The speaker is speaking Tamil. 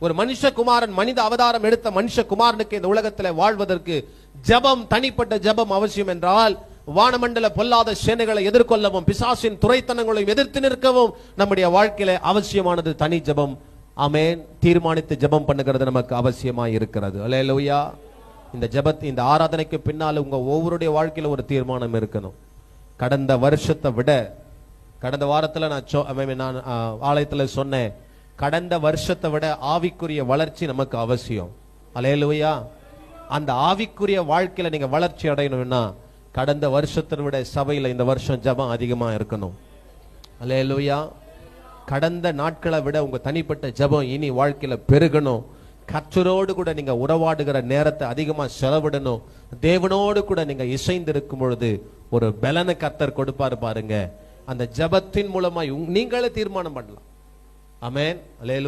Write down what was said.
ஒரு மனுஷகுமாரன் மனித அவதாரம் எடுத்த மனுஷகுமாரனுக்கு இந்த உலகத்தில் வாழ்வதற்கு ஜெபம், தனிப்பட்ட ஜெபம் அவசியம் என்றால் வானமண்டல பொல்லாத சேனைகளை எதிர்கொள்ளவும் பிசாசின் துரைத்தனங்களையும் எதிர்த்து நிற்கவும் நம்முடைய வாழ்க்கையில அவசியமானது தனி ஜெபம். ஆமென். தீர்மானித்து ஜெபம் பண்ணுகிறது நமக்கு அவசியமாய் இருக்கிறது. அல்லேலூயா. இந்த ஜெபத் இந்த ஆராதனைக்கு பின்னால் உங்க ஒவ்வொருடைய வாழ்க்கையில ஒரு தீர்மானம் இருக்கணும். கடந்த வருஷத்தை விட, கடந்த வாரத்துல நான் ஆலயத்துல சொன்னேன், கடந்த வருஷத்தை விட ஆவிக்குரிய வளர்ச்சி நமக்கு அவசியம். அல்லேலூயா. அந்த ஆவிக்குரிய வாழ்க்கையில நீங்க வளர்ச்சி அடையணும்னா கடந்த வருஷத்தை விட சபையில இந்த வருஷம் ஜெபம் அதிகமா இருக்கணும். அல்லேலூயா. கடந்த நாட்களை விட உங்க தனிப்பட்ட ஜெபம் இனி வாழ்க்கையில பெருகணும். கர்த்தரோடு கூட நீங்க உறவாடுகிற நேரத்தை அதிகமா செலவிடணும். தேவனோடு கூட நீங்க இசைந்து இருக்கும் பொழுது ஒரு பலனை கர்த்தர் கொடுப்பாரு பாருங்க. அந்த ஜெபத்தின் மூலமா நீங்களே தீர்மானம் பண்ணலாம். ஆமென். அல்லேலூயா.